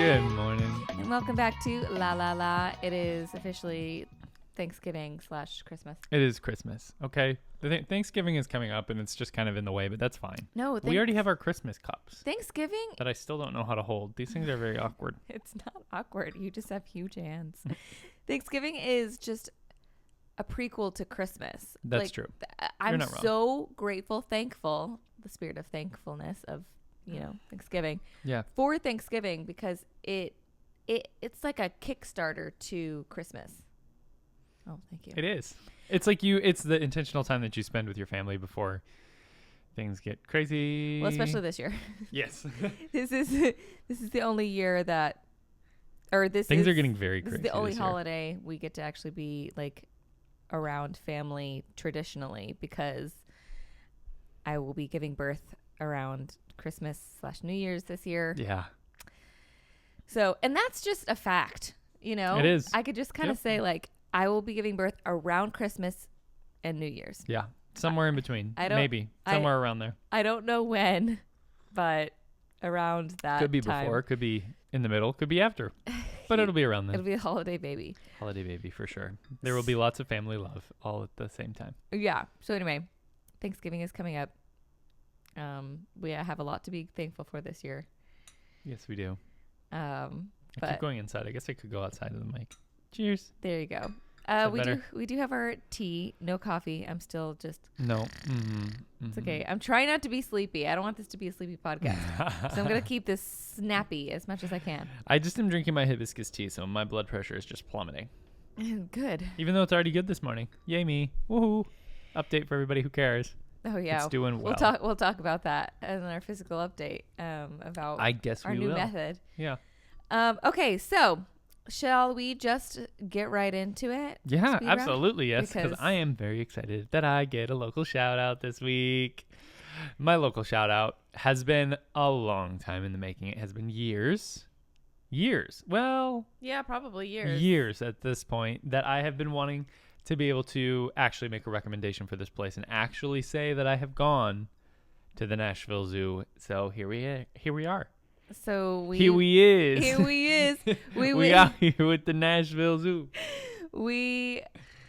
Good morning. And welcome back to La La La. It is officially Thanksgiving / Christmas. It is Christmas, okay? Thanksgiving is coming up, and it's just kind of in the way, but that's fine. No, we already have our Christmas cups Thanksgiving? that I still don't know how to hold. These things are very awkward. It's not awkward. You just have huge hands. Thanksgiving is just a prequel to Christmas. That's true. I'm so grateful, thankful, the spirit of thankfulness of, Thanksgiving. Yeah. For Thanksgiving, because it's like a Kickstarter to Christmas. Oh, thank you. It is. It's like it's the intentional time that you spend with your family before things get crazy. Well, especially this year. Yes. This is the only year that, things are getting very crazy. This is the only holiday we get to actually be like around family traditionally, because I will be giving birth around Christmas / New Year's this year. Yeah. So, and that's just a fact, It is. I could just kind of say like, I will be giving birth around Christmas and New Year's. Yeah. Somewhere in between. Maybe. Somewhere around there. I don't know when, but around that could be time. Before, could be in the middle, could be after. But it'll be around then. It'll be a holiday baby. Holiday baby for sure. There will be lots of family love all at the same time. Yeah. So anyway, Thanksgiving is coming up. We have a lot to be thankful for this year. Yes, we do. I keep going inside. I guess I could go outside of the mic. Cheers. There you go. We do have our tea, no coffee. I'm still just no. It's okay. I'm trying not to be sleepy. I don't want this to be a sleepy podcast, so I'm gonna keep this snappy as much as I can. I just am drinking my hibiscus tea, so my blood pressure is just plummeting. Good. Even though it's already good this morning. Yay me! Woohoo! Update for everybody who cares. Oh yeah, it's doing well. We'll talk about that in our physical update. About I guess our new method. Yeah. Okay, so shall we just get right into it? Yeah, absolutely. Yes, because I am very excited that I get a local shout out this week. My local shout out has been a long time in the making. It has been years. Well, yeah, probably years. Years at this point that I have been wanting to be able to actually make a recommendation for this place and actually say that I have gone to the Nashville Zoo. So here we are. So here we is. We out here with the Nashville Zoo.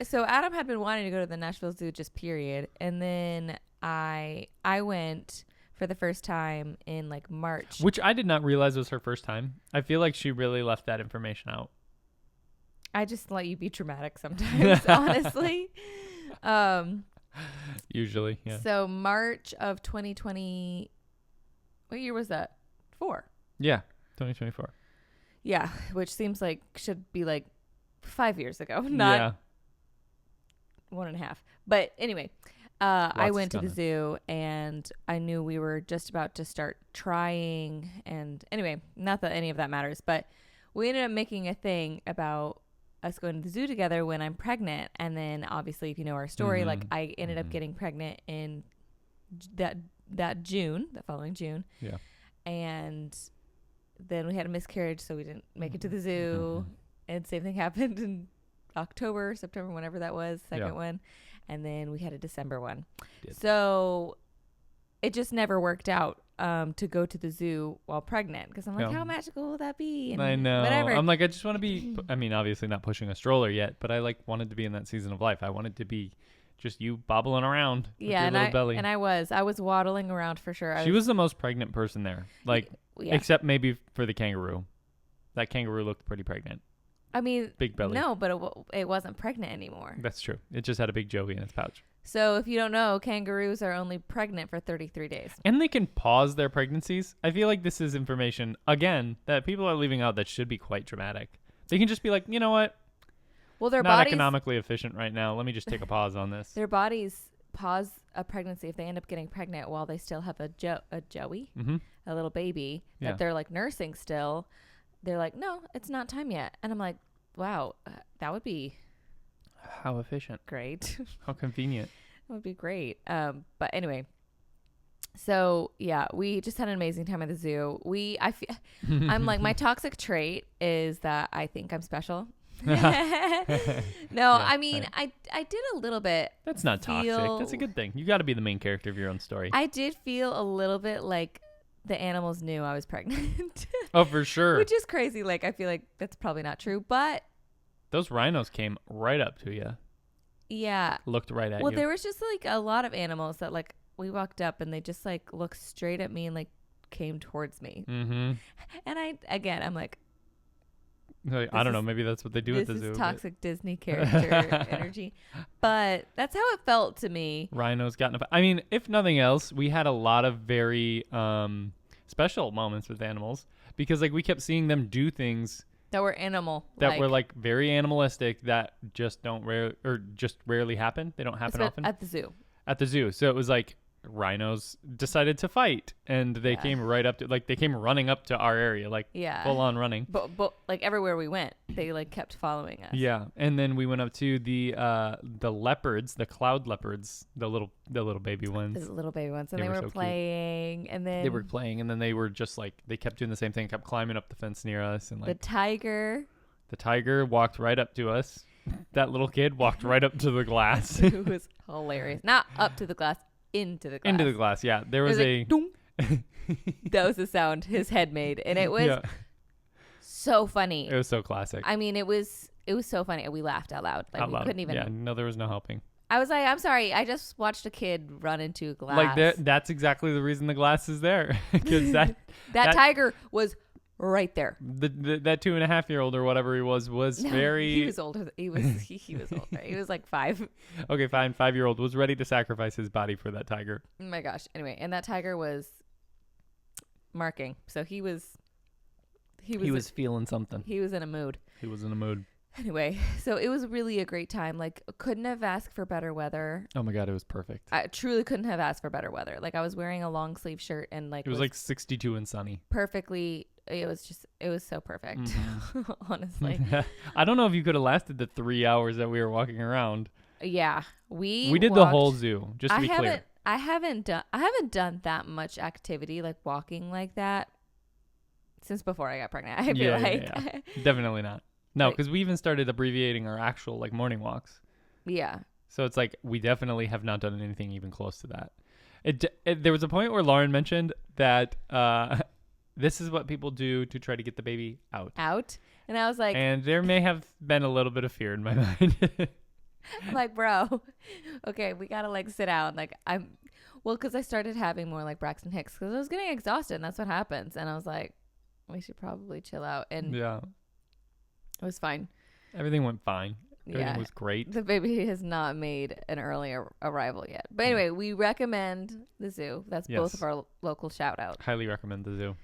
So Adam had been wanting to go to the Nashville Zoo, just period. And then I went for the first time in like March, which I did not realize was her first time. I feel like she really left that information out. I just let you be dramatic sometimes, honestly. Usually, yeah. So March of 2020. What year was that? 4. Yeah, 2024. Yeah, which seems like should be like 5 years ago, not 1.5. But anyway, I went to the zoo and I knew we were just about to start trying. And anyway, not that any of that matters, but we ended up making a thing about us going to the zoo together when I'm pregnant. And then obviously, if you know our story, like I ended up getting pregnant in that following June. Yeah. And then we had a miscarriage, so we didn't make it to the zoo. And same thing happened in October, September, whenever that was, second one. And then we had a December one. So it just never worked out to go to the zoo while pregnant, because I'm like, how magical will that be? And I know. Whatever. I'm like, I just want to be, I mean, obviously not pushing a stroller yet, but I like wanted to be in that season of life. I wanted to be just you bobbling around with your little belly. And I was waddling around for sure. She was the most pregnant person there, like, except maybe for the kangaroo. That kangaroo looked pretty pregnant. I mean, big belly. No, but it wasn't pregnant anymore. That's true. It just had a big joey in its pouch. So if you don't know, kangaroos are only pregnant for 33 days. And they can pause their pregnancies. I feel like this is information, again, that people are leaving out that should be quite dramatic. They can just be like, you know what? Well, their not bodies, economically efficient right now. Let me just take a pause on this. Their bodies pause a pregnancy if they end up getting pregnant while they still have a joey, a little baby that they're like nursing still. They're like, no, it's not time yet. And I'm like, wow, that would be... How efficient. Great. How convenient. That would be great. But anyway, so yeah, we just had an amazing time at the zoo. I'm like, my toxic trait is that I think I'm special. I mean, I did a little bit. That's not toxic. That's a good thing. You got to be the main character of your own story. I did feel a little bit like the animals knew I was pregnant. Oh, for sure. Which is crazy. Like, I feel like that's probably not true, but those rhinos came right up to you. Yeah. Looked right at you. Well, there was just like a lot of animals that like we walked up and they just like looked straight at me and like came towards me. Mm-hmm. And I'm like, I don't know. Maybe that's what they do at the zoo. This is toxic Disney character energy. But that's how it felt to me. Rhinos got I mean, if nothing else, we had a lot of very special moments with animals because like we kept seeing them do things that were animal. That were like very animalistic that just just rarely happen. They don't happen often. At the zoo. At the zoo. So it was like rhinos decided to fight and they came right up to they came running up to our area full on running. But like everywhere we went, they like kept following us. Yeah. And then we went up to the leopards, the cloud leopards, the little baby ones. The little baby ones. And they were so playing cute. And then they were playing and then they were just like they kept doing the same thing, kept climbing up the fence near us and the tiger walked right up to us. That little kid walked right up to the glass. It was hilarious. Not up to the glass. Into the glass, yeah. There was a... That was the sound his head made. And it was so funny. It was so classic. I mean, it was so funny. And we laughed out loud. Like, we couldn't even... Yeah, no, there was no helping. I was like, I'm sorry. I just watched a kid run into a glass. Like, that's exactly the reason the glass is there. Because that tiger was... right there. That 2.5-year-old or whatever he was very... He was older. He was older. He was like 5. Okay, fine. 5-year-old was ready to sacrifice his body for that tiger. Oh my gosh. Anyway, and that tiger was marking. So he was feeling something. He was in a mood. Anyway, so it was really a great time. Like, couldn't have asked for better weather. Oh my God, it was perfect. I truly couldn't have asked for better weather. Like, I was wearing a long sleeve shirt and like... It was like 62 and sunny. Perfectly... It was so perfect, honestly. I don't know if you could have lasted the 3 hours that we were walking around. Yeah, we did the whole zoo. Just to be clear, I haven't done that much activity like walking like that since before I got pregnant. I feel like definitely not. No, because we even started abbreviating our actual like morning walks. Yeah. So it's like we definitely have not done anything even close to that. There was a point where Lauren mentioned that. This is what people do to try to get the baby out. And I was like... And there may have been a little bit of fear in my mind. I'm like, bro, okay, we got to like sit down. Like because I started having more like Braxton Hicks because I was getting exhausted and that's what happens. And I was like, we should probably chill out. And yeah, it was fine. Everything went fine. Everything was great. The baby has not made an early arrival yet. But anyway, we recommend the zoo. That's both of our local shout out. Highly recommend the zoo.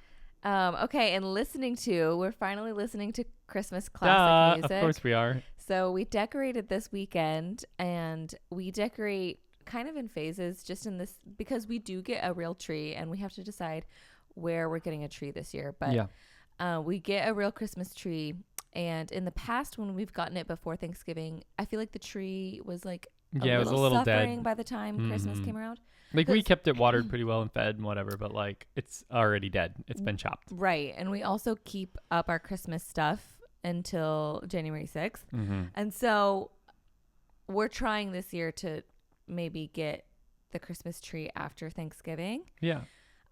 Okay, and we're finally listening to Christmas classic music. Of course we are. So we decorated this weekend, and we decorate kind of in phases, just in this, because we do get a real tree, and we have to decide where we're getting a tree this year. But we get a real Christmas tree, and in the past, when we've gotten it before Thanksgiving, I feel like the tree was like it was a little suffering dead by the time Christmas came around. Like, we kept it watered pretty well and fed and whatever, but, like, it's already dead. It's been chopped. Right. And we also keep up our Christmas stuff until January 6th. Mm-hmm. And so we're trying this year to maybe get the Christmas tree after Thanksgiving. Yeah.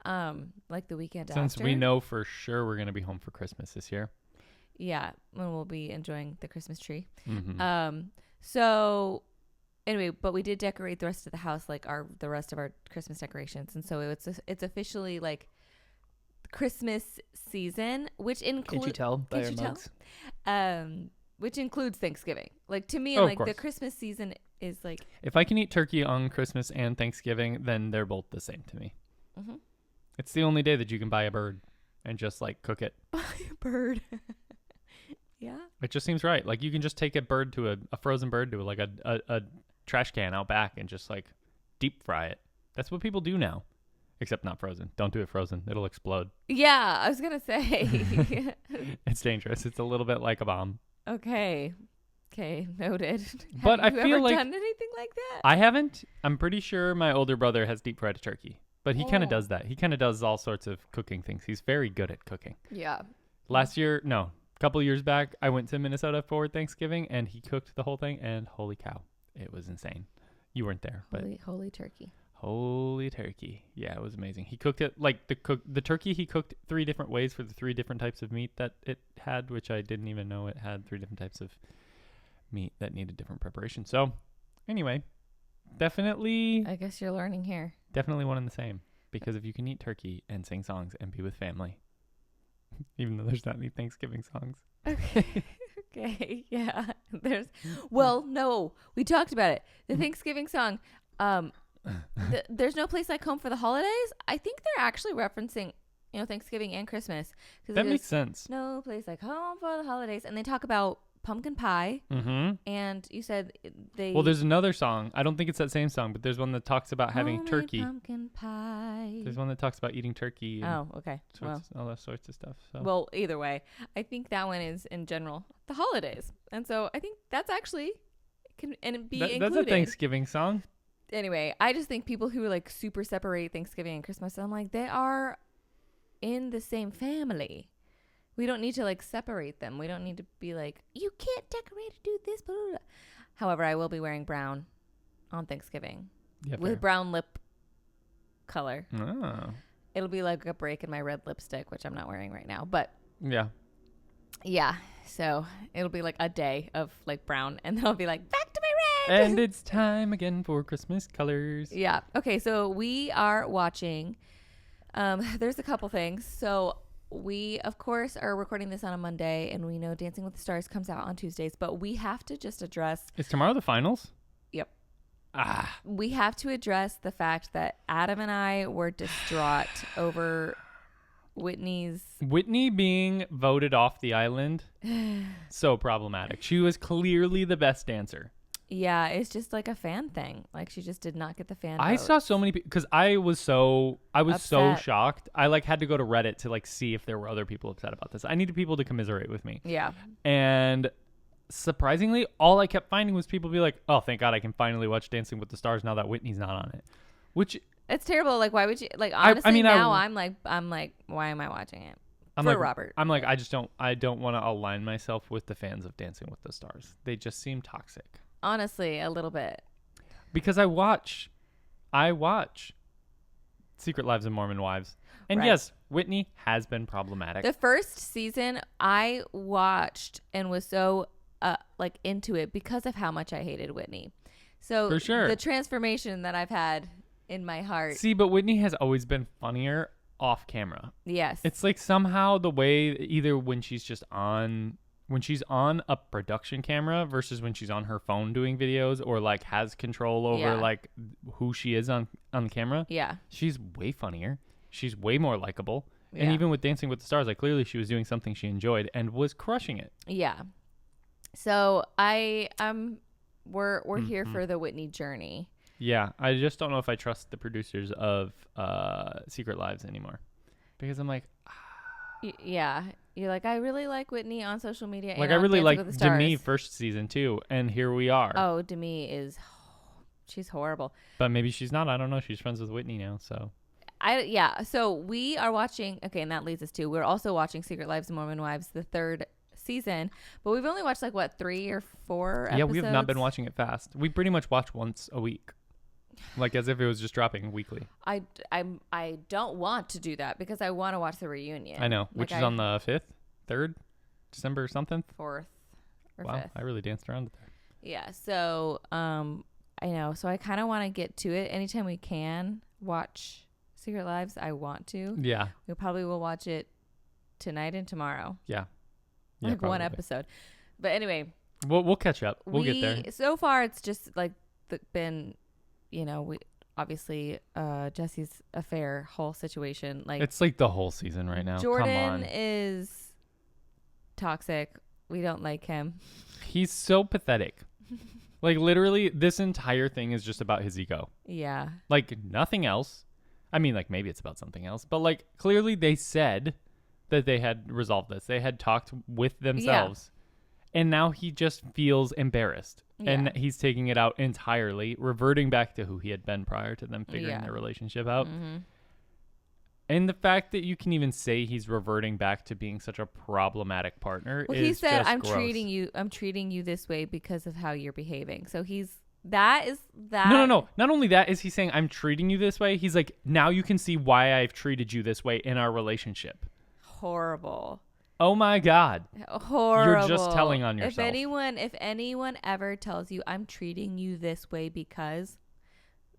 Like the weekend after. Since we know for sure we're going to be home for Christmas this year. Yeah. And we'll be enjoying the Christmas tree. Mm-hmm. So... Anyway, but we did decorate the rest of the house, like the rest of our Christmas decorations, and so it's officially like Christmas season, which includes. Can't you tell by our mugs? Which includes Thanksgiving. Like, to me, the Christmas season is like. If I can eat turkey on Christmas and Thanksgiving, then they're both the same to me. Mm-hmm. It's the only day that you can buy a bird and just like cook it. Buy a bird. Yeah. It just seems right. Like, you can just take a bird to a frozen bird to like a trash can out back and just like deep fry it. That's what people do now, except not frozen. Don't do it frozen. It'll explode. Yeah, I was gonna say. It's dangerous. It's a little bit like a bomb. Okay, noted. But have you I feel ever like done anything like that? I haven't. I'm pretty sure my older brother has deep fried a turkey, but he kind of does that. He kind of does all sorts of cooking things. He's very good at cooking. Yeah. A couple years back, I went to Minnesota for Thanksgiving and he cooked the whole thing, and holy cow, it was insane. You weren't there, but holy turkey. Holy turkey. Yeah, it was amazing. He cooked it like the turkey he cooked 3 different ways for the 3 different types of meat that it had, which I didn't even know it had 3 different types of meat that needed different preparation. So, anyway, definitely I guess you're learning here. Definitely one and the same, because if you can eat turkey and sing songs and be with family, even though there's not any Thanksgiving songs. Okay. Okay. Yeah. No, we talked about it. The Thanksgiving song, there's no place like home for the holidays. I think they're actually referencing, Thanksgiving and Christmas. That makes sense. No place like home for the holidays. And they talk about pumpkin pie. Mm-hmm. And you said Well, there's another song. I don't think it's that same song, but there's one that talks about having turkey. Pumpkin pie. There's one that talks about eating turkey. And okay. all that sorts of stuff. So. Well, either way, I think that one is in general the holidays. And so I think that's actually included. That's a Thanksgiving song. Anyway, I just think people who like super separate Thanksgiving and Christmas, I'm like, they are in the same family. We don't need to like separate them. We don't need to be like, you can't decorate or do this. Blah, blah, blah. However, I will be wearing brown on Thanksgiving with brown lip color. Oh. It'll be like a break in my red lipstick, which I'm not wearing right now. But yeah. So it'll be like a day of like brown, and then I'll be like, back to my red. And it's time again for Christmas colors. Yeah. Okay. So we are watching. There's a couple things. So we, of course, are recording this on a Monday, and we know Dancing with the Stars comes out on Tuesdays, but we have to just address. Is tomorrow the finals? Yep. We have to address the fact that Adam and I were distraught over Whitney being voted off the island. So problematic. She was clearly the best dancer. Yeah, it's just like a fan thing. Like she just did not get the fan I votes. saw so many people because I was so shocked. I like had to go to Reddit to like see if there were other people upset about this. I needed people to commiserate with me. Yeah. And surprisingly, all I kept finding was people be like, "Oh, thank God I can finally watch Dancing with the Stars now that Whitney's not on it." Which it's terrible. Like, why would you? Like, honestly, I'm like, why am I watching it? Robert. I'm like, I don't want to align myself with the fans of Dancing with the Stars. They just seem toxic. Honestly, a little bit. Because I watch Secret Lives of Mormon Wives. And yes, Whitney has been problematic. The first season I watched and was so like into it because of how much I hated Whitney. So for sure. The transformation that I've had in my heart. See, but Whitney has always been funnier off camera. Yes. It's like somehow the way either when she's on a production camera versus when she's on her phone doing videos or like has control over like who she is on camera. Yeah. She's way funnier. She's way more likable. Yeah. And even with Dancing with the Stars, like clearly she was doing something she enjoyed and was crushing it. Yeah. So we're here for the Whitney journey. Yeah. I just don't know if I trust the producers of Secret Lives anymore. Because I'm like, yeah. You're like, I really like Whitney on social media. Like, I really like Demi first season too, and here we are. Oh, Demi she's horrible. But maybe she's not. I don't know. She's friends with Whitney now, so. So we are watching, okay, and that leads us to, we're also watching Secret Lives of Mormon Wives, the 3rd season, but we've only watched 3 or 4 episodes. Yeah, we have not been watching it fast. We pretty much watch once a week. Like as if it was just dropping weekly. I don't want to do that because I want to watch the reunion. I know, which is on the 5th, 3rd, December something. 4th or 5th. Wow, I really danced around it there. Yeah, so I know. So I kind of want to get to it. Anytime we can watch Secret Lives, I want to. Yeah. We probably will watch it tonight and tomorrow. Yeah. Like one episode. But anyway. We'll catch up. We'll get there. So far, it's just like been... we obviously Jesse's affair whole situation, like it's like the whole season right now. Jordan is toxic. We don't like him. He's so pathetic. Like literally this entire thing is just about his ego. Yeah. Like nothing else. I mean, like maybe it's about something else, but like clearly they said that they had resolved this. They had talked with themselves. Yeah. And now he just feels embarrassed. Yeah. And he's taking it out entirely, reverting back to who he had been prior to them figuring their relationship out. Mm-hmm. And the fact that you can even say he's reverting back to being such a problematic partner is he said, just I'm gross. treating you this way because of how you're behaving. So he's That is that. No. Not only that is he saying I'm treating you this way. He's like, now you can see why I've treated you this way in our relationship. Horrible. Oh my God. Horrible. You're just telling on yourself. If anyone ever tells you I'm treating you this way because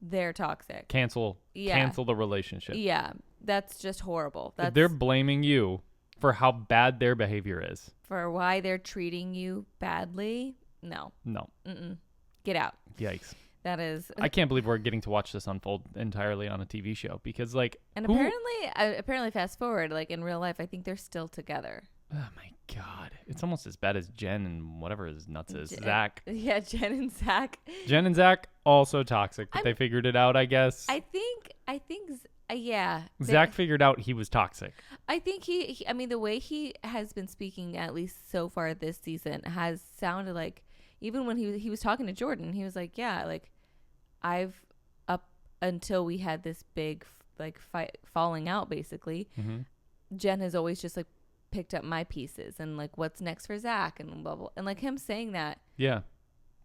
they're toxic. Cancel the relationship. Yeah. That's just horrible. They're blaming you for how bad their behavior is. For why they're treating you badly. No. Mm-mm. Get out. Yikes. That is. I can't believe we're getting to watch this unfold entirely on a TV show because, like, and apparently, fast forward, like in real life, I think they're still together. Oh my God, it's almost as bad as Jen and whatever his nuts is, Zach. Yeah, Jen and Zach. Jen and Zach also toxic, but they figured it out, I guess. I think, yeah. Zach figured out he was toxic. I think he. I mean, the way he has been speaking, at least so far this season, has sounded like. Even when he was talking to Jordan, he was like, yeah, like I've up until we had this big like fight falling out basically. Mm-hmm. Jen has always just like picked up my pieces and like what's next for Zach and blah, blah, and like him saying that. Yeah.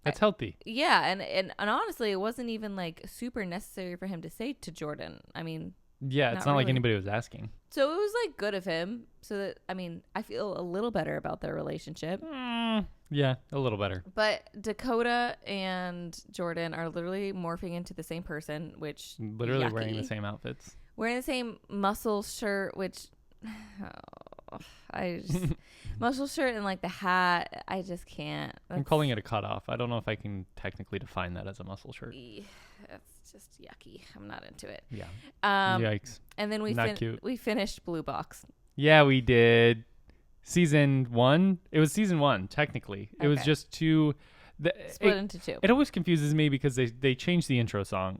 That's healthy. Yeah. And honestly, it wasn't even like super necessary for him to say to Jordan. I mean, yeah, it's not really like anybody was asking. So it was like good of him. So that, I mean, I feel a little better about their relationship. Yeah, a little better. But Dakota and Jordan are literally morphing into the same person, which literally wearing the same outfits. Wearing the same muscle shirt, which I just muscle shirt and like the hat, I just can't. I'm calling it a cutoff. I don't know if I can technically define that as a muscle shirt. That's just yucky. I'm not into it. Yeah. Yikes. And then we finished Blue Box. Yeah, we did. Season 1. It was season 1, technically. Okay. It was just two. Split into two. It always confuses me because they changed the intro song.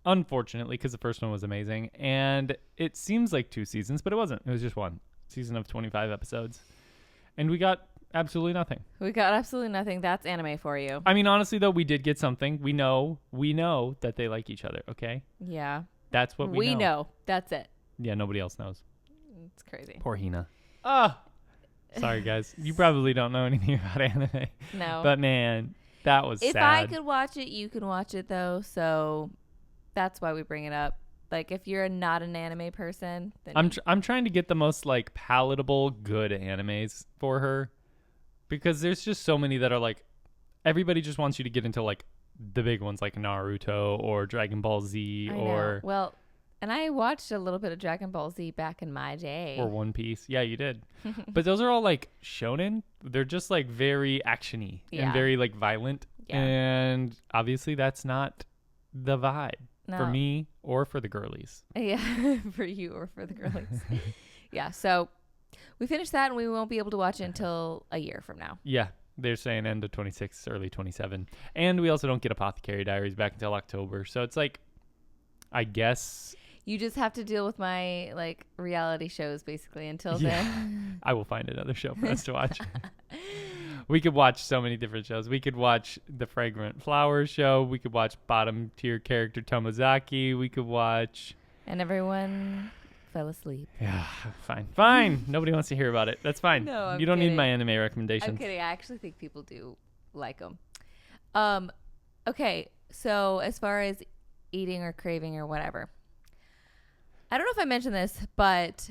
Unfortunately, because the first one was amazing. And it seems like 2 seasons, but it wasn't. It was just 1 season of 25 episodes. And we got absolutely nothing. That's anime for you. I mean, honestly, though, we did get something. We know that they like each other, okay? Yeah. That's what we know. We know. That's it. Yeah, nobody else knows. It's crazy. Poor Hina. Sorry, guys. You probably don't know anything about anime. No. But, man, that was sad. If I could watch it, you can watch it, though. So that's why we bring it up. Like, if you're not an anime person, then I'm trying to get the most, like, palatable, good animes for her. Because there's just so many that are, like, everybody just wants you to get into, like, the big ones, like Naruto or Dragon Ball Z or... Well... And I watched a little bit of Dragon Ball Z back in my day. Or One Piece. Yeah, you did. But those are all like shonen. They're just like very action-y and very like violent. Yeah. And obviously that's not the vibe for me or for the girlies. Yeah, for you or for the girlies. Yeah, so we finished that and we won't be able to watch it until a year from now. Yeah, they're saying end of 26, early 27. And we also don't get Apothecary Diaries back until October. So it's like, I guess... You just have to deal with my like reality shows basically until then. I will find another show for us to watch. We could watch so many different shows. We could watch the Fragrant Flowers show. We could watch bottom tier character Tomozaki. We could watch... And everyone fell asleep. Yeah, fine. Nobody wants to hear about it. That's fine. No, I'm You don't kidding. need my anime recommendations. I'm kidding. I actually think people do like them. Okay, so as far as eating or craving or whatever... I don't know if I mentioned this, but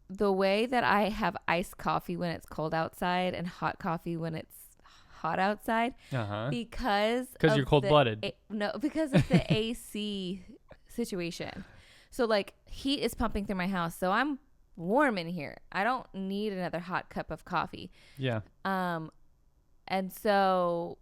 the way that I have iced coffee when it's cold outside and hot coffee when it's hot outside, because you're cold-blooded. Because of the AC situation. So like heat is pumping through my house, so I'm warm in here. I don't need another hot cup of coffee. Yeah. And so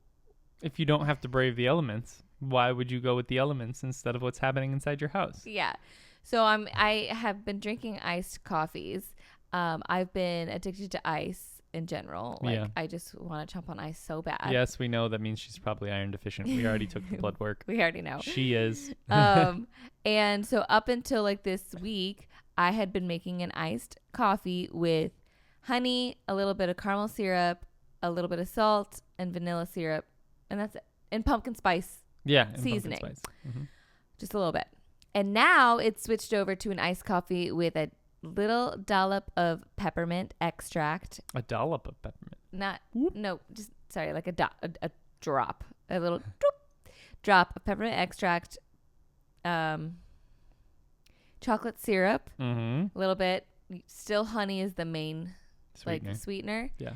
if you don't have to brave the elements, why would you go with the elements instead of what's happening inside your house? Yeah. So I have been drinking iced coffees. I've been addicted to ice in general. Like I just want to chomp on ice so bad. Yes, we know that means she's probably iron deficient. We already took the blood work. We already know. She is. And so up until like this week, I had been making an iced coffee with honey, a little bit of caramel syrup, a little bit of salt, and vanilla syrup. And that's it. And pumpkin spice. Yeah, seasoning. Mm-hmm. Just a little bit. And now it's switched over to an iced coffee with a little dollop of peppermint extract. A dollop of peppermint? Like a drop, a little drop of peppermint extract, chocolate syrup, a little bit. Still, honey is the main sweetener. Yeah.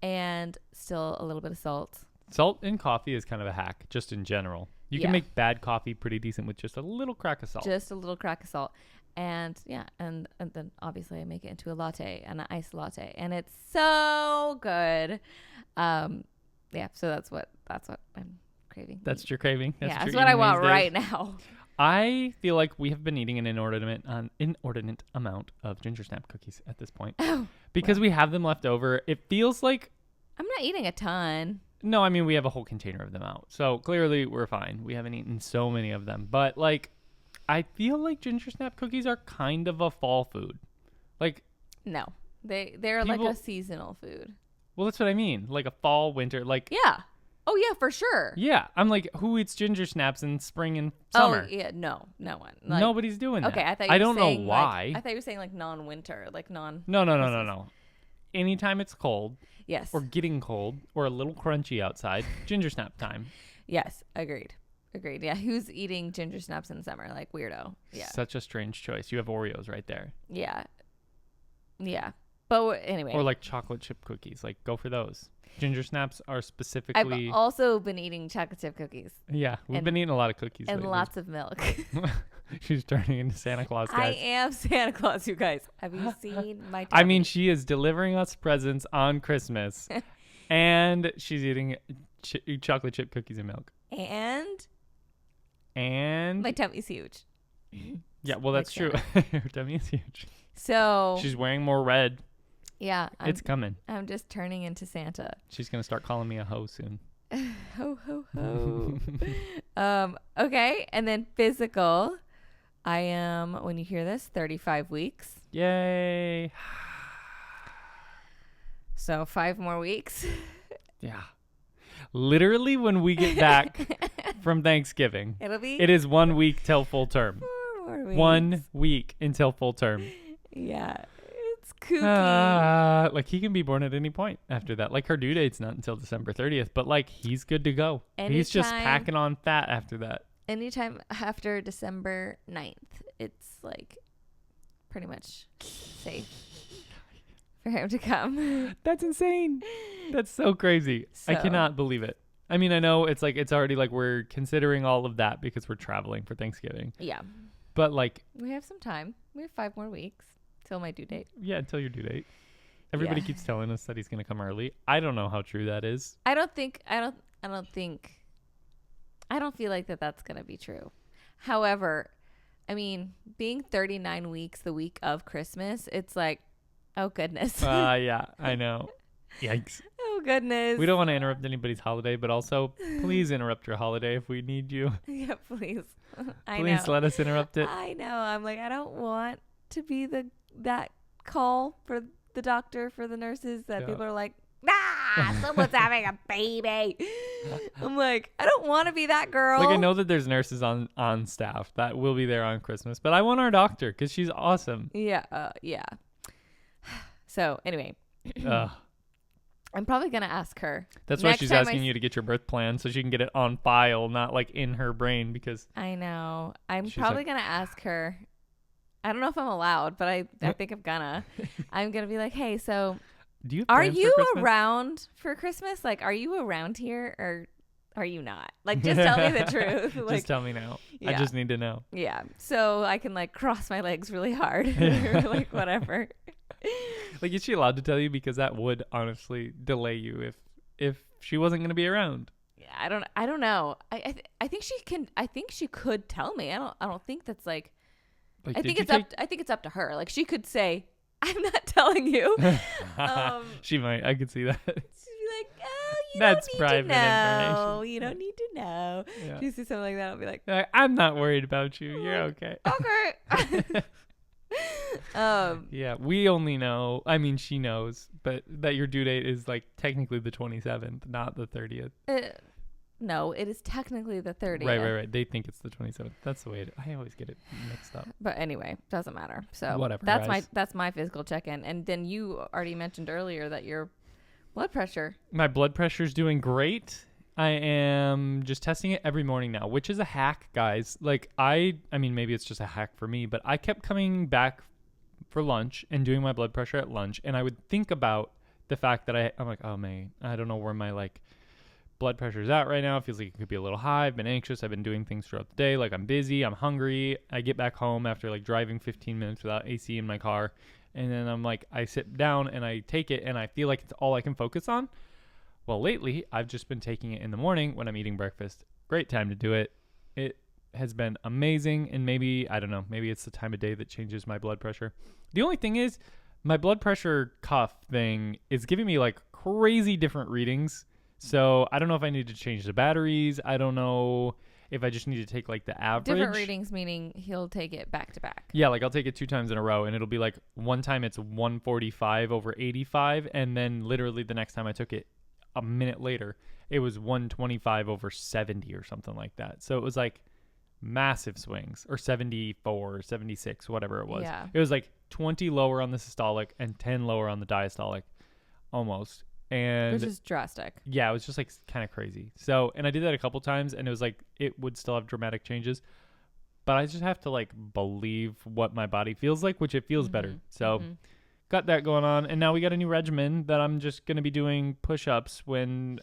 And still a little bit of salt. Salt in coffee is kind of a hack, just in general. You can make bad coffee pretty decent with just a little crack of salt. Just a little crack of salt. And and then obviously I make it into a latte, an iced latte, and it's so good. So that's what I'm craving. That's your craving. That's what I want right now. I feel like we have been eating an inordinate amount of ginger snap cookies at this point because we have them left over. It feels like I'm not eating a ton. No, I mean we have a whole container of them out, so clearly we're fine. We haven't eaten so many of them, but like I feel like ginger snap cookies are kind of a fall food. Like no, they're like a seasonal food. Well, that's what I mean. Like a fall, winter, like yeah. Oh, yeah, for sure. Yeah. I'm like, who eats ginger snaps in spring and summer? Oh, yeah. No one. Like, nobody's doing that. Okay, I don't know why. I thought you were saying like non-winter, like non. No. Anytime it's cold. Yes. Or getting cold or a little crunchy outside, ginger snap time. Yes. Agreed. Yeah. Who's eating ginger snaps in summer? Like weirdo. Yeah. Such a strange choice. You have Oreos right there. Yeah. But anyway. Or like chocolate chip cookies. Like go for those. Ginger snaps are specifically... I've also been eating chocolate chip cookies. Yeah, we've been eating a lot of cookies and lately. Lots of milk. She's turning into Santa Claus, guys. I am Santa Claus, you guys. Have you seen my tummy? I mean, she is delivering us presents on Christmas, and she's eating chocolate chip cookies and milk. And my tummy's huge. Yeah, well, that's true. Her tummy is huge. So she's wearing more red. Yeah. It's coming. I'm just turning into Santa. She's going to start calling me a hoe soon. Ho, ho, ho. Okay. And then physical. I am, when you hear this, 35 weeks. Yay. So 5 more weeks. Yeah. Literally when we get back from Thanksgiving. It is 1 week till full term. 4 more weeks. 1 week until full term. Yeah. It's kooky. Like he can be born at any point after that. Like her due date's not until December 30th, but like he's good to go. He's just packing on fat after that. Anytime after December 9th, it's like pretty much safe for him to come. That's insane. That's so crazy. I cannot believe it. I mean, I know it's like, it's already like we're considering all of that because we're traveling for Thanksgiving. Yeah. But like. We have some time. We have 5 more weeks. Till my due date. Yeah, until your due date. Everybody keeps telling us that he's going to come early. I don't know how true that is. I don't feel like that's going to be true. However, I mean, being 39 weeks the week of Christmas, it's like, oh goodness. Yeah, I know. Yikes. Oh goodness. We don't want to interrupt anybody's holiday, but also please interrupt your holiday if we need you. Yeah, please. Please let us interrupt it. I know. I'm like, I don't want to be that call for the doctor, for the nurses that people are like, someone's having a baby. I'm like, I don't want to be that girl. Like, I know that there's nurses on staff that will be there on Christmas, but I want our doctor because she's awesome. Yeah. So anyway, I'm probably going to ask her. That's why she's asking you to get your birth plan so she can get it on file, not like in her brain, because I know. I'm probably going to ask her. I don't know if I'm allowed, but I think I'm gonna. I'm gonna be like, hey, so are you around for Christmas? Like, are you around here or are you not? Like, just tell me the truth. Like, just tell me now. Yeah. I just need to know. Yeah. So I can like cross my legs really hard. Like, whatever. Like, is she allowed to tell you? Because that would honestly delay you if she wasn't gonna be around. Yeah, I don't know. I think she can. I think she could tell me. I don't think that's like. I think it's up to her. Like, she could say, "I'm not telling you." She might. I could see that. She'd be like, "Oh, you that's don't need private to know. information. You don't need to know." Yeah. She says something like that. I'll be like, "I'm not worried about you. You're okay." Okay. Yeah, we only know. I mean, she knows, but that your due date is like technically the 27th, not the 30th. No, it is technically the 30th. Right. They think it's the 27th. That's the way I always get it mixed up. But anyway, doesn't matter. So whatever. That's my physical check-in. And then you already mentioned earlier that your blood pressure. My blood pressure's doing great. I am just testing it every morning now, which is a hack, guys. Like I mean, maybe it's just a hack for me, but I kept coming back for lunch and doing my blood pressure at lunch, and I would think about the fact that I'm like, oh man, I don't know where my like blood pressure is at right now. It feels like it could be a little high. I've been anxious. I've been doing things throughout the day. Like I'm busy. I'm hungry. I get back home after like driving 15 minutes without AC in my car, and then I'm like, I sit down and I take it, and I feel like it's all I can focus on. Well, lately, I've just been taking it in the morning when I'm eating breakfast. Great time to do it. It has been amazing, and maybe, I don't know, maybe it's the time of day that changes my blood pressure. The only thing is, my blood pressure cuff thing is giving me, like, crazy different readings. So, I don't know if I need to change the batteries. I don't know if I just need to take, like, the average. Different readings meaning he'll take it back to back. Yeah, like, I'll take it 2 times in a row, and it'll be, like, one time it's 145 over 85, and then literally the next time I took it, a minute later, it was 125 over 70 or something like that. So it was like massive swings, or 74, 76, whatever it was. Yeah. It was like 20 lower on the systolic and 10 lower on the diastolic, almost. And which is drastic. Yeah, it was just like kind of crazy. So, and I did that a couple times, and it was like it would still have dramatic changes, but I just have to like believe what my body feels like, which it feels better. So. Got that going on, and now we got a new regimen that I'm just going to be doing push-ups when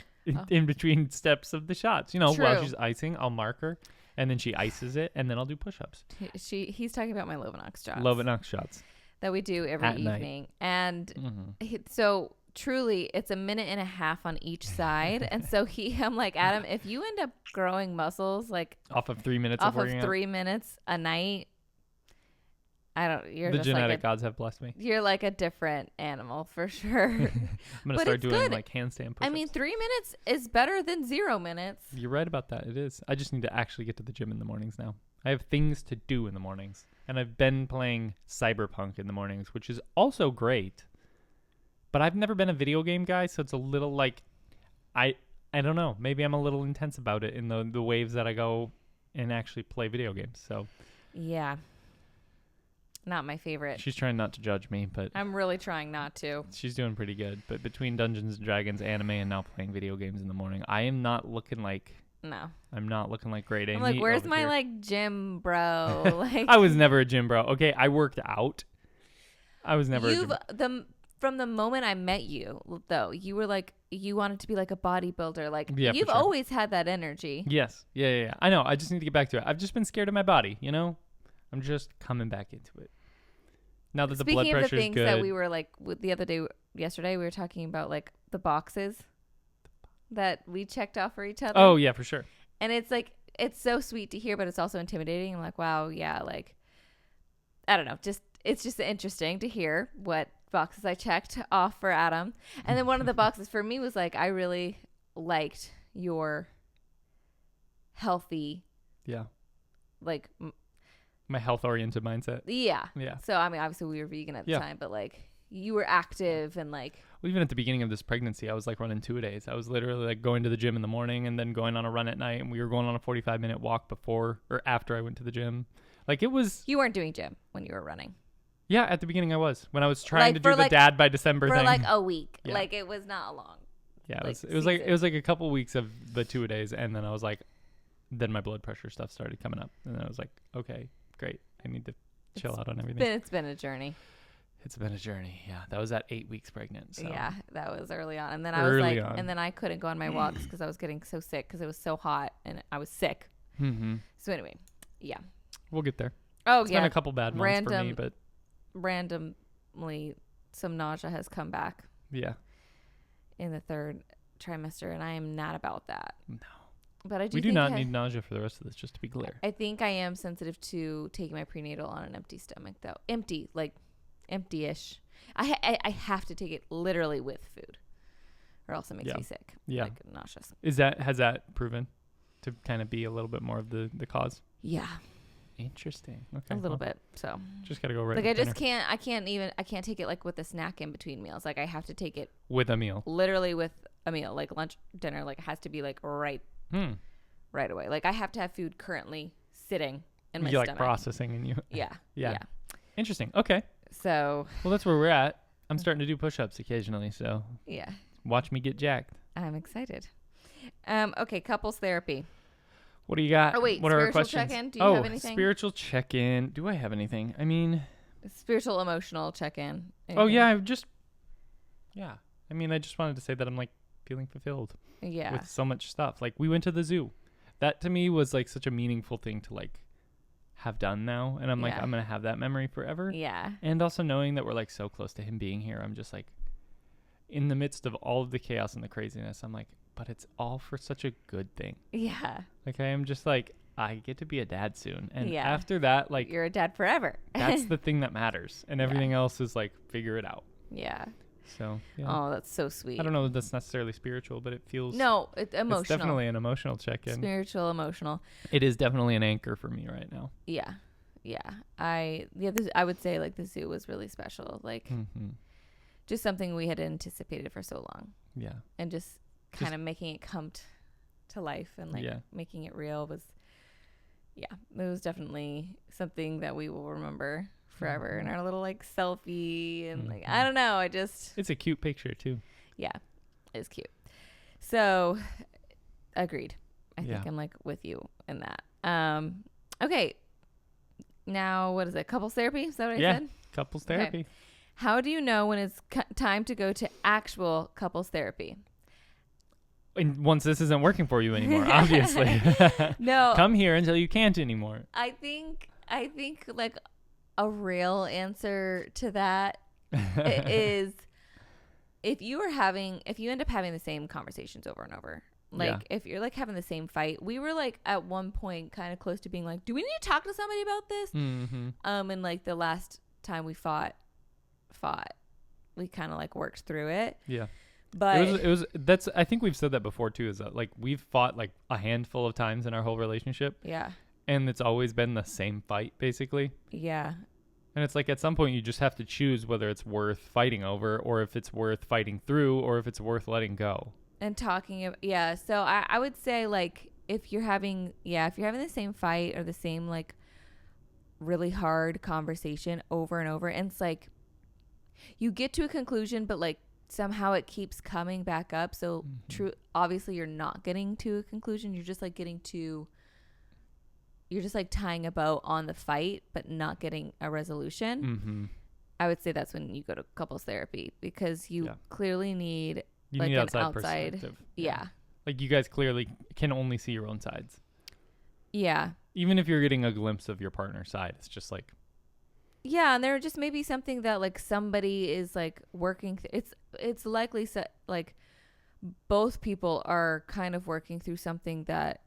in between steps of the shots. You know, True. While she's icing, I'll mark her, and then she ices it, and then I'll do push-ups. He's talking about my Lovenox shots. Lovenox shots. That we do every evening. Night. And so truly, it's a minute and a half on each side. And so I'm like, Adam, if you end up growing muscles, like off of 3 minutes off of working of 3 minutes a night, you're the just genetic like gods have blessed me. You're like a different animal for sure. I'm gonna start doing good. like handstand push-ups. I mean, 3 minutes is better than 0 minutes. You're right about that. It is. I just need to actually get to the gym in the mornings now. I have things to do in the mornings, and I've been playing Cyberpunk in the mornings, which is also great. But I've never been a video game guy, so it's a little like I don't know. Maybe I'm a little intense about it in the waves that I go and actually play video games. So yeah. Not my favorite. She's trying not to judge me, but I'm really trying not to. She's doing pretty good. But between Dungeons and Dragons, anime, and now playing video games in the morning, I am not looking like... No. I'm not looking like grade A. I'm like, where's my, like, gym bro? Like, I was never a gym bro. Okay, I worked out. I was never a gym From the moment I met you, though, you were like, you wanted to be like a bodybuilder. Like, yeah, you've always had that energy. Yes. Yeah. I know. I just need to get back to it. I've just been scared of my body, you know? I'm just coming back into it. Now that the blood pressure is good. Speaking of the things that we were like yesterday, we were talking about like the boxes that we checked off for each other. Oh, yeah, for sure. And it's like, it's so sweet to hear, but it's also intimidating. I'm like, wow, yeah, like, I don't know. It's just interesting to hear what boxes I checked off for Adam. And then one of the boxes for me was like, I really liked your healthy. Yeah. Like, my health-oriented mindset. Yeah. Yeah. So, I mean, obviously we were vegan at the time, but like you were active and like. Well, even at the beginning of this pregnancy, I was like running 2-a-days. I was literally like going to the gym in the morning and then going on a run at night. And we were going on a 45-minute walk before or after I went to the gym. Like it was. You weren't doing gym when you were running. Yeah. At the beginning I was. When I was trying to do the dad by December thing. For like a week. Yeah. Like it was not long. Yeah. It was like a couple weeks of the 2-a-days. And then I was like, then my blood pressure stuff started coming up. And then I was like, okay, great. I need to chill out on everything. It's been a journey. It's been a journey. Yeah. That was at 8 weeks pregnant. So. Yeah. That was early on. And then I was like, and then I couldn't go on my walks because I was getting so sick because it was so hot and I was sick. Mm-hmm. So anyway, yeah. We'll get there. Oh, it's yeah. been a couple bad months for me, but. Randomly, some nausea has come back. Yeah. In the 3rd trimester, and I am not about that. No. But I do. We do not need nausea for the rest of this, just to be clear. I think I am sensitive to taking my prenatal on an empty stomach, though. Empty-ish. I have to take it literally with food, or else it makes me sick. Yeah. Like nauseous. Has that proven to kind of be a little bit more of the cause? Yeah. Interesting. Okay. A little bit. So just gotta go right. Like I just can't. I can't take it like with a snack in between meals. Like I have to take it with a meal. Literally with a meal, like lunch, dinner. Like it has to be like right away. Like I have to have food currently sitting in my stomach. Like processing in you. Yeah. Interesting. Okay. So. Well, that's where we're at. I'm starting to do push-ups occasionally. So. Yeah. Watch me get jacked. I'm excited. Okay, couples therapy. What do you got? Oh, wait, what are our questions? Check-in? Do you have anything? Spiritual check-in. Do I have anything? I mean... Spiritual, emotional check-in. Anything? Oh, yeah, Yeah. I mean, I just wanted to say that I'm, like, feeling fulfilled. Yeah. With so much stuff. Like, we went to the zoo. That, to me, was, like, such a meaningful thing to, like, have done now. And I'm like, I'm going to have that memory forever. Yeah. And also knowing that we're, like, so close to him being here, I'm just, like, in the midst of all of the chaos and the craziness, I'm like, but it's all for such a good thing. Yeah. Like, I am just like, I get to be a dad soon. And after that, like... You're a dad forever. That's the thing that matters. And everything else is, like, figure it out. Yeah. So, yeah. Oh, that's so sweet. I don't know if that's necessarily spiritual, but it feels... No, it's emotional. It's definitely an emotional check-in. Spiritual, emotional. It is definitely an anchor for me right now. Yeah. Yeah. I would say, like, the zoo was really special. Like, just something we had anticipated for so long. Yeah. And just kind of making it come to life and like making it real was it was definitely something that we will remember forever in our little like selfie and like I don't know, it's a cute picture too. Yeah, it's cute. So agreed. I think I'm like with you in that. Okay, now what is it, couples therapy? Is that what I said? Couples therapy. Okay. How do you know when it's time to go to actual couples therapy? And once this isn't working for you anymore, obviously. No. Come here until you can't anymore. I think like a real answer to that is if you end up having the same conversations over and over. Like if you're like having the same fight. We were like at one point kind of close to being like, do we need to talk to somebody about this? And like the last time we fought, we kind of like worked through it. Yeah. But that's I think we've said that before too, is that like we've fought like a handful of times in our whole relationship. Yeah. And it's always been the same fight basically. Yeah. And it's like at some point you just have to choose whether it's worth fighting over or if it's worth fighting through or if it's worth letting go. And talking about so I would say like if you're having the same fight or the same like really hard conversation over and over, and it's like you get to a conclusion but like somehow it keeps coming back up. So obviously you're not getting to a conclusion. You're just like tying a bow on the fight, but not getting a resolution. I would say that's when you go to couples therapy because you clearly need like an outside perspective. Yeah. Like you guys clearly can only see your own sides. Yeah. Even if you're getting a glimpse of your partner's side, it's just like. Yeah, and there just may be something that like somebody is like working. It's likely like both people are kind of working through something that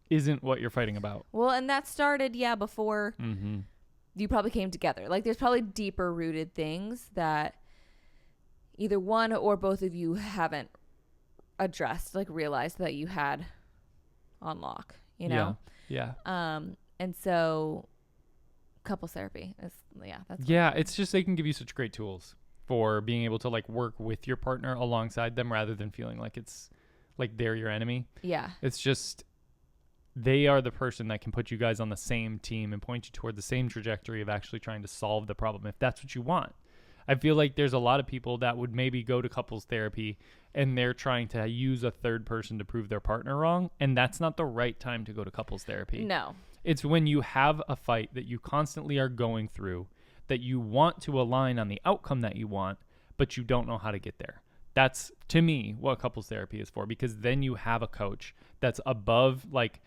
isn't what you're fighting about. Well, and that started before you probably came together. Like there's probably deeper rooted things that either one or both of you haven't addressed, like realized that you had on lock. You know. Yeah. And so. Couples therapy is it's just they can give you such great tools for being able to like work with your partner alongside them rather than feeling like it's like they're your enemy. It's just they are the person that can put you guys on the same team and point you toward the same trajectory of actually trying to solve the problem if that's what you want. I feel like there's a lot of people that would maybe go to couples therapy and they're trying to use a third person to prove their partner wrong, and that's not the right time to go to couples therapy. No. It's when you have a fight that you constantly are going through, that you want to align on the outcome that you want, but you don't know how to get there. That's, to me, what couples therapy is for, because then you have a coach that's above, like,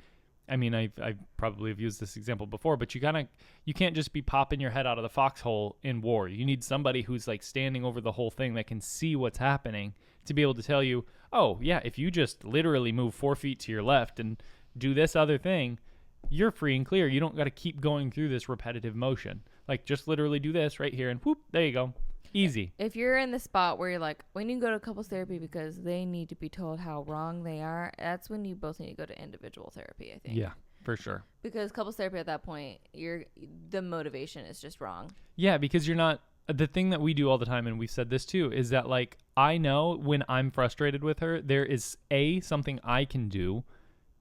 I mean, I probably have used this example before, but you can't just be popping your head out of the foxhole in war. You need somebody who's like standing over the whole thing that can see what's happening to be able to tell you, oh, yeah, if you just literally move 4 feet to your left and do this other thing, you're free and clear. You don't got to keep going through this repetitive motion. Like, just literally do this right here and whoop, there you go. Easy. If you're in the spot where you're like, we need to go to couples therapy because they need to be told how wrong they are, that's when you both need to go to individual therapy, I think. Yeah, for sure. Because couples therapy at that point, the motivation is just wrong. Yeah, because you're not, the thing that we do all the time, and we've said this too, is that like, I know when I'm frustrated with her, there is something I can do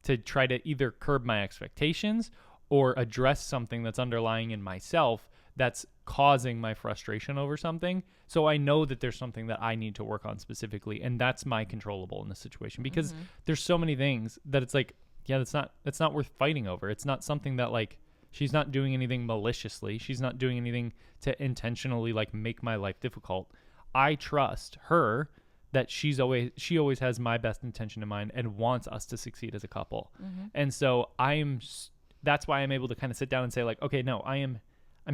to try to either curb my expectations or address something that's underlying in myself that's causing my frustration over something. So I know that there's something that I need to work on specifically, and that's my controllable in this situation, because there's so many things that it's like, yeah, that's not worth fighting over. It's not something that like she's not doing anything maliciously. She's not doing anything to intentionally like make my life difficult. I trust her that she always has my best intention in mind and wants us to succeed as a couple. And so that's why I'm able to kind of sit down and say like, okay, no, I'm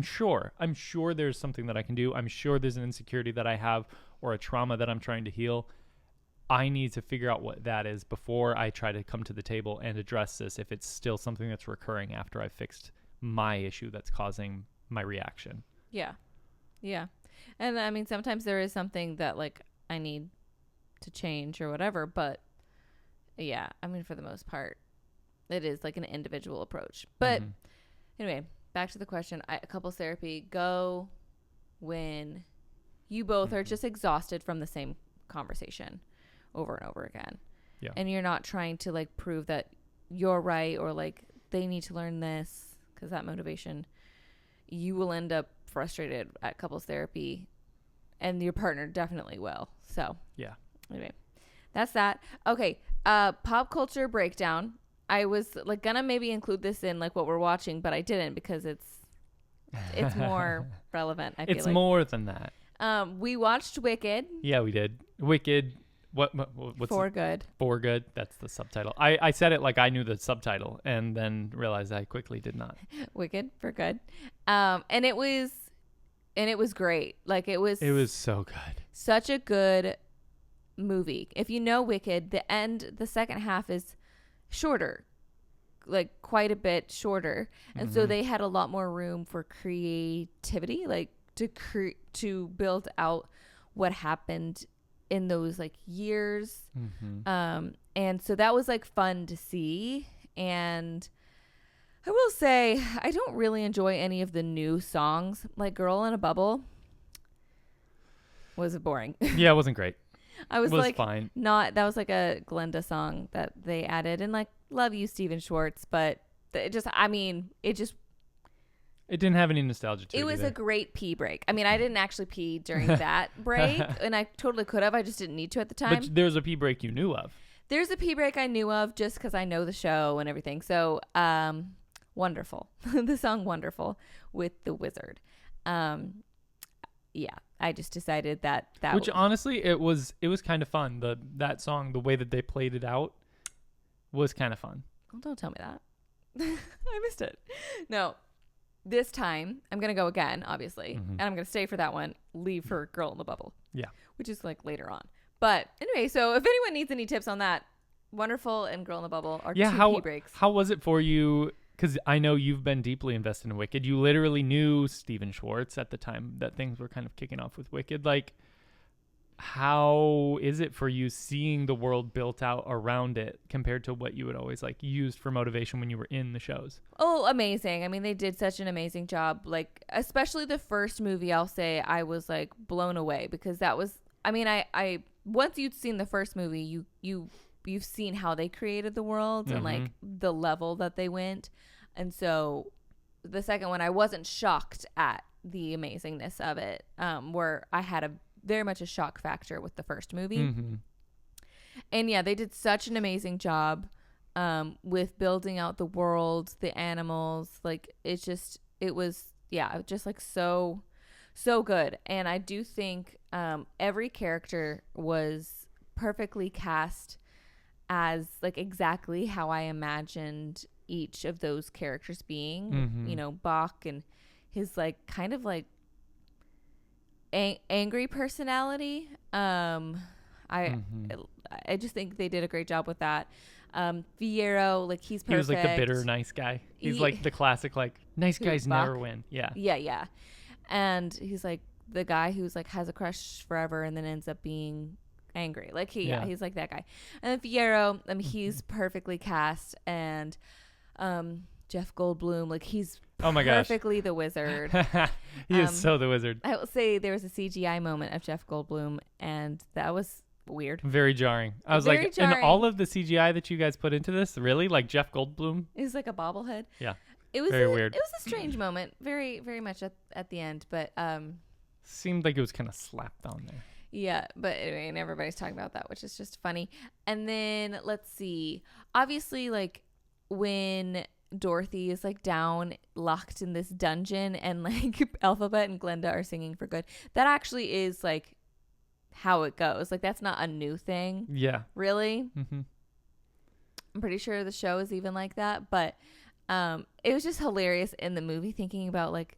sure there's something that I can do. I'm sure there's an insecurity that I have or a trauma that I'm trying to heal. I need to figure out what that is before I try to come to the table and address this, if it's still something that's recurring after I've fixed my issue that's causing my reaction. Yeah. Yeah. And I mean, sometimes there is something that like I need to change or whatever, but yeah, I mean, for the most part, it is like an individual approach. But anyway, back to the question. Couples therapy, go when you both are just exhausted from the same conversation over and over again. Yeah. And you're not trying to like prove that you're right or like they need to learn this, because that motivation, you will end up frustrated at couples therapy, and your partner definitely will. So yeah. Anyway, that's that. Okay. Pop culture breakdown. I was like gonna maybe include this in like what we're watching, but I didn't because it's more relevant. I feel it's like. More than that. We watched Wicked. Yeah, we did. Wicked. What's For Good. For Good. That's the subtitle. I said it like I knew the subtitle and then realized I quickly did not. Wicked for Good. And it was great. Like it was so good. Such a good movie. If you know Wicked, the second half is shorter, like quite a bit shorter. And so they had a lot more room for creativity, like to build out what happened in those like years. And so that was like fun to see. And I will say I don't really enjoy any of the new songs. Like Girl in a Bubble was boring. Yeah, it wasn't great. I was like fine. That was like a Glenda song that they added, and like love you Steven Schwartz, but it didn't have any nostalgia to it. It was either. A great pee break. I mean, I didn't actually pee during that break, and I totally could have. I just didn't need to at the time. But there's a pee break you knew of. There's a pee break I knew of just because I know the show and everything. So, Wonderful. The song Wonderful with the Wizard. Yeah, I just decided that Which honestly, it was kind of fun. That song, the way that they played it out was kind of fun. Well, don't tell me that. I missed it. No. This time, I'm going to go again, obviously. And I'm going to stay for that one. Leave for Girl in the Bubble. Yeah. Which is like later on. But anyway, so if anyone needs any tips on that, Wonderful and Girl in the Bubble are two pee breaks. How was it for you? Because I know you've been deeply invested in Wicked. You literally knew Steven Schwartz at the time that things were kind of kicking off with Wicked. Like, how is it for you seeing the world built out around it compared to what you would always like used for motivation when you were in the shows? Oh, amazing. I mean, they did such an amazing job. Like, especially the first movie, I'll say I was like blown away because that was, I mean, I once you'd seen the first movie, you've seen how they created the world and like the level that they went. And so the second one, I wasn't shocked at the amazingness of it, where I had very much a shock factor with the first movie. And yeah, they did such an amazing job with building out the world, the animals. Like it was just like so good. And I do think every character was perfectly cast as like exactly how I imagined each of those characters being. You know, Bach and his like kind of like angry personality. I just think they did a great job with that. Fierro, like he's perfect. He was like the bitter nice guy. He's like the classic like nice guys never win. Yeah. And he's like the guy who's like has a crush forever and then ends up being angry. Like he's like that guy. And then Fierro, he's perfectly cast. And Jeff Goldblum, like he's perfectly the wizard. He is so the wizard. I will say there was a CGI moment of Jeff Goldblum, and that was weird. Very jarring. I was like, jarring. In all of the CGI that you guys put into this, really? Like Jeff Goldblum? Is like a bobblehead. Yeah. It was very weird. It was a strange moment, very, very much at the end, but seemed like it was kind of slapped on there. Yeah, but anyway, and everybody's talking about that, which is just funny. And then let's see. Obviously, like when Dorothy is like down, locked in this dungeon, and like Elphaba and Glinda are singing for good. That actually is like how it goes. Like that's not a new thing. Yeah. Really. Mm-hmm. I'm pretty sure the show is even like that, but it was just hilarious in the movie thinking about like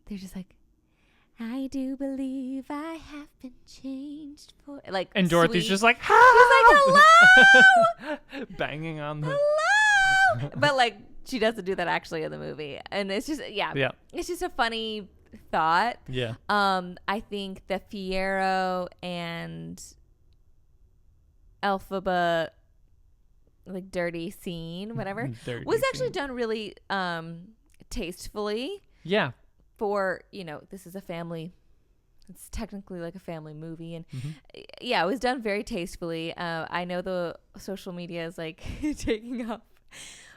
they're just like, I do believe I have been changed for like, and Dorothy's sweet. just like, she's like, hello, banging on the hello, but like she doesn't do that actually in the movie, and it's just yeah, it's just a funny thought. Yeah. I think the Fiyero and Elphaba like dirty scene, whatever, was actually done really tastefully. Yeah. For, you know, this is a family, it's technically like a family movie, and yeah, it was done very tastefully. I know the social media is like taking up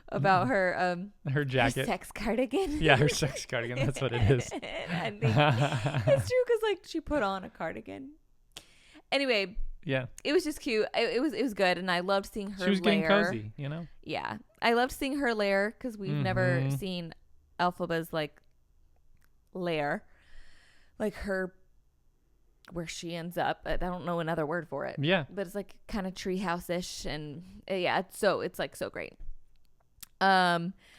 about her jacket, her sex cardigan. Yeah, her sex cardigan. That's what it is. I think it's true because like she put on a cardigan. Anyway, yeah, it was just cute. It was good, and I loved seeing her. She was lair. getting cozy, you know. Yeah, I loved seeing her lair because we've never seen Elphaba's like lair, like her where she ends up. I don't know another word for it. Yeah, but it's like kind of treehouse-ish, and yeah, it's like so great.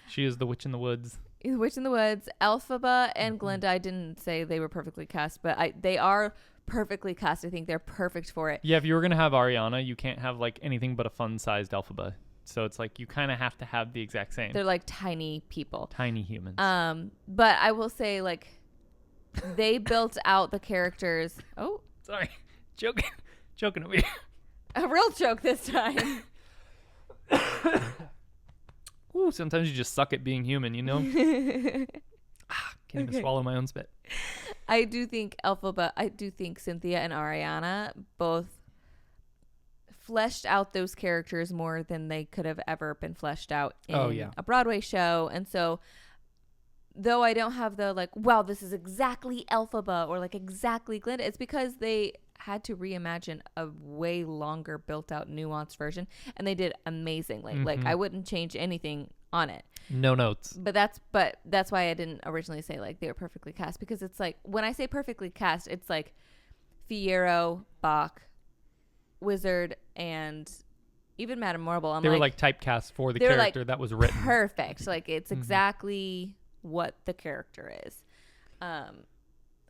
She is the witch in the woods. The witch in the woods. Elphaba and Glinda, I didn't say they were perfectly cast, but they are perfectly cast. I think they're perfect for it. Yeah, if you were gonna have Ariana, you can't have like anything but a fun-sized Elphaba. So it's like you kind of have to have the exact same. They're like tiny people. Tiny humans. But I will say, like, they built out the characters. Oh, sorry. Joking over here. A real joke this time. Ooh, sometimes you just suck at being human, you know? Can't even swallow my own spit. I do think Cynthia and Ariana both fleshed out those characters more than they could have ever been fleshed out in a Broadway show. And so though I don't have the like, wow, this is exactly Elphaba or like exactly Glinda, it's because they had to reimagine a way longer built out nuanced version, and they did amazingly. Like I wouldn't change anything on it. No notes. But that's why I didn't originally say like they were perfectly cast, because it's like when I say perfectly cast, it's like Fiyero, Bach, Wizard, and even Madame Marble. They were like typecast for the character like, that was written. Perfect. Like it's exactly what the character is.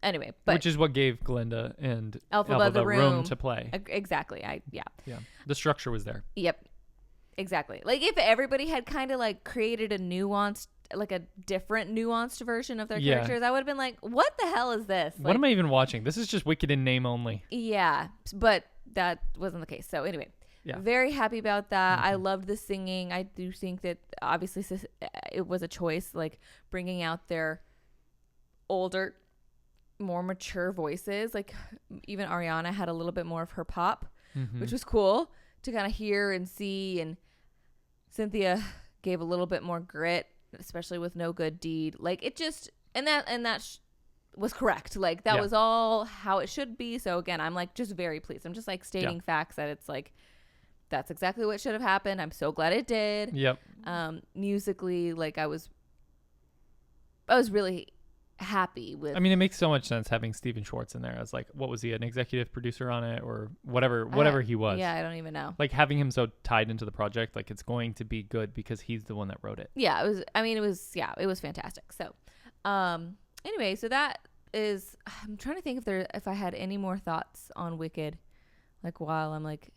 Anyway, but which is what gave Glinda and Elphaba the room to play. Exactly. Yeah. The structure was there. Yep. Exactly. Like if everybody had kind of like created a nuanced, like a different nuanced version of their characters, I would have been like, what the hell is this? What am I even watching? This is just Wicked in name only. Yeah. But that wasn't the case. So anyway, very happy about that. I loved the singing. I do think that obviously it was a choice, like bringing out their older, more mature voices. Like even Ariana had a little bit more of her pop, which was cool to kind of hear and see. And Cynthia gave a little bit more grit, especially with No Good Deed. Like it just, and that was correct. Like that was all how it should be. So again, I'm like just very pleased. I'm just like stating facts that it's like, that's exactly what should have happened. I'm so glad it did. Yep. Musically, like I was really happy with. I mean, it makes so much sense having Steven Schwartz in there as like, what was he, an executive producer on it or whatever he was. Yeah, I don't even know. Like having him so tied into the project, like it's going to be good because he's the one that wrote it. Yeah, it was fantastic. So, anyway, so that is. I'm trying to think if I had any more thoughts on Wicked, like while I'm like.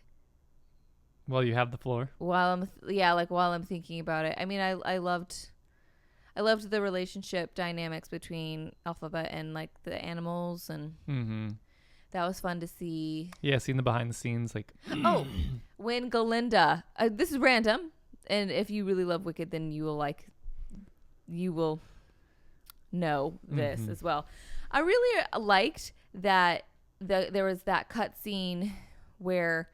Well, you have the floor. While I'm thinking about it. I mean, I loved the relationship dynamics between Elphaba and like the animals, and that was fun to see. Yeah, seeing the behind the scenes, like when Galinda. This is random, and if you really love Wicked, then you will know this as well. I really liked that there was that cut scene where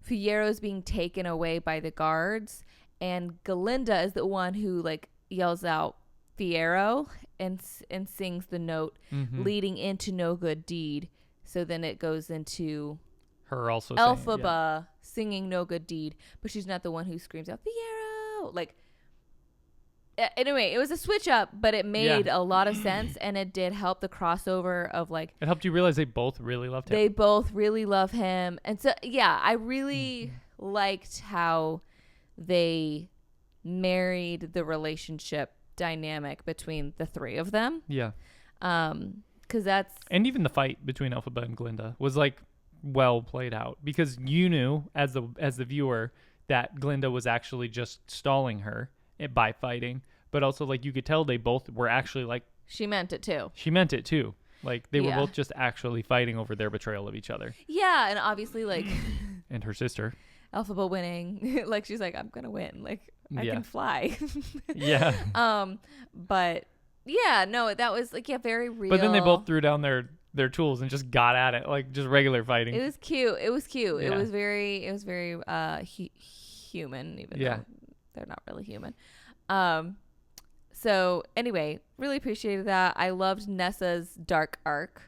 Fiyero's being taken away by the guards, and Galinda is the one who like yells out, Fiero and sings the note leading into no good deed. So then it goes into her also Elphaba singing no good deed, but she's not the one who screams out Fiero. Like, anyway, it was a switch up, but it made a lot of sense, and it did help the crossover of like. It helped you realize they both really loved him. They both really love him, and so I really liked how they married the relationship dynamic between the three of them. Yeah. Because that's and even the fight between Elphaba and Glinda was like well played out, because you knew as the viewer that Glinda was actually just stalling her by fighting, but also like you could tell they both were actually like she meant it too. Like they were both just actually fighting over their betrayal of each other. Yeah, and obviously like and her sister Elphaba winning, like she's like, I'm gonna win, like I can fly. Yeah. But yeah, no, that was like very real. But then they both threw down their tools and just got at it, like just regular fighting. It was cute. Yeah. It was very human, even though they're not really human. So anyway, really appreciated that. I loved Nessa's dark arc.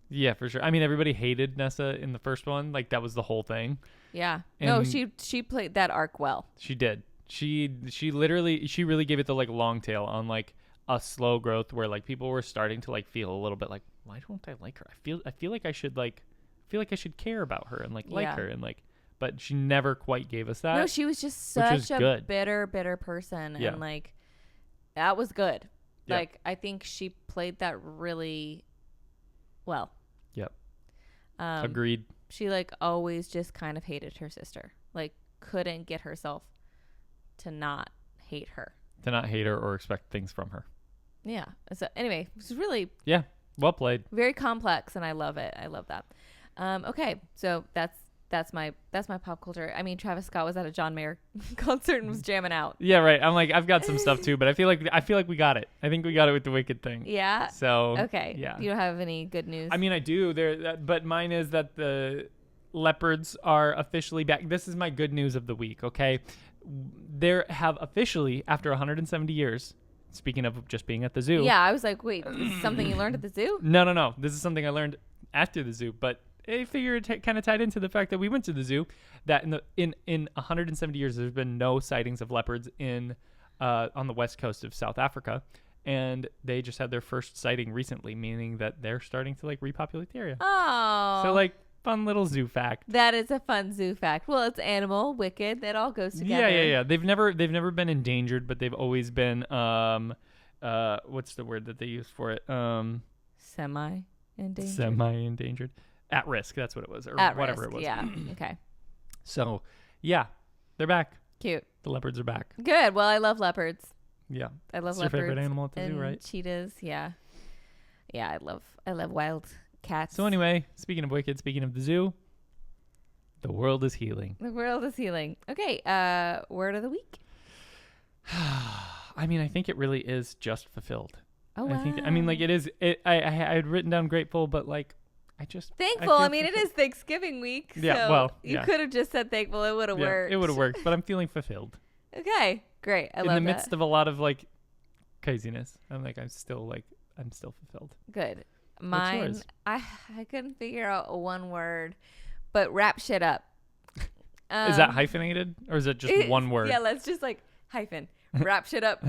Yeah, for sure. I mean, everybody hated Nessa in the first one. Like that was the whole thing. Yeah. And no, she played that arc well. She did. She really gave it the like long tail on like a slow growth where like people were starting to like feel a little bit like, why don't I like her? I feel like I should care about her and like her and like, but she never quite gave us that. No, she was just such a bitter person, and like that was good. Yeah. Like I think she played that really well. Yep. Agreed. She like always just kind of hated her sister. Like couldn't get herself to not hate her. To not hate her or expect things from her. Yeah. So anyway, it's really well played. Very complex, and I love it. I love that. Okay, so that's my pop culture. I mean, Travis Scott was at a John Mayer concert and was jamming out. Yeah, right. I'm like, I've got some stuff too, but I feel like we got it. I think we got it with the Wicked thing. Yeah. So okay. Yeah. You don't have any good news? I mean, I do. But mine is that the leopards are officially back. This is my good news of the week. Okay, there have officially, after 170 years. Speaking of just being at the zoo. Yeah, I was like, wait, is this something you learned at the zoo? No. This is something I learned after the zoo, but I figure it kind of tied into the fact that we went to the zoo. That in 170 years, there's been no sightings of leopards on the west coast of South Africa, and they just had their first sighting recently, meaning that they're starting to like repopulate the area. Oh, so like fun little zoo fact. That is a fun zoo fact. Well, it's animal, wicked. That all goes together. Yeah. They've never been endangered, but they've always been what's the word that they use for it? Semi-endangered. Semi-endangered. At risk. That's what it was, or at whatever risk, it was. Yeah. Okay. So, yeah, they're back. Cute. The leopards are back. Good. Well, I love leopards. Yeah. I love it's leopards. Your favorite animal at the zoo, right? Cheetahs. Yeah. Yeah, I love wild cats. So anyway, speaking of Wicked, speaking of the zoo, the world is healing. The world is healing. Okay, word of the week. I mean, I think it really is just fulfilled. Oh, wow. I mean, like it is. I had written down grateful, but like I just thankful. I mean, it is Thanksgiving week. Yeah. So well, you could have just said thankful. It would have worked. It would have worked, but I'm feeling fulfilled. Okay, great. I love that. In the midst of a lot of like craziness, I'm still fulfilled. Good. Mine, I couldn't figure out one word, but wrap shit up. Is that hyphenated or is it just one word? Yeah, let's just like hyphen wrap shit up.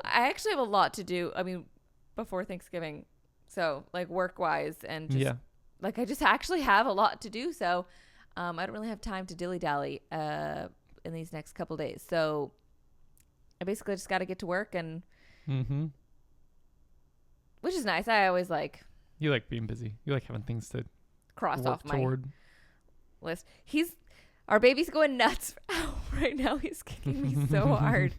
I actually have a lot to do. I mean, before Thanksgiving, so like work wise and just like I just actually have a lot to do. So I don't really have time to dilly dally in these next couple days. So I basically just got to get to work and. Mm-hmm. Which is nice. I always like. You like being busy. You like having things to cross off my list. Our baby's going nuts right now. He's kicking me so hard.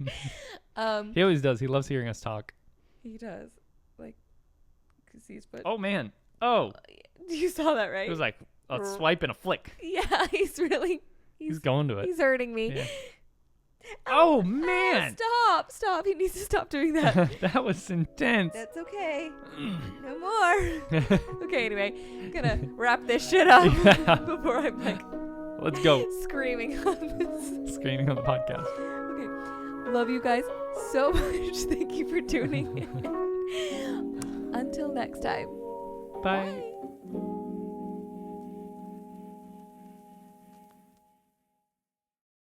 He always does. He loves hearing us talk. He does. Like, cause he's put. Oh man. Oh. You saw that, right? It was like a swipe and a flick. Yeah, he's going to it. He's hurting me. Yeah. Oh man! Stop! He needs to stop doing that. That was intense. That's okay. No more. Okay, anyway, I'm gonna wrap this shit up before I'm like, let's go. Screaming on the podcast. Okay, love you guys so much. Thank you for tuning in. Until next time. Bye.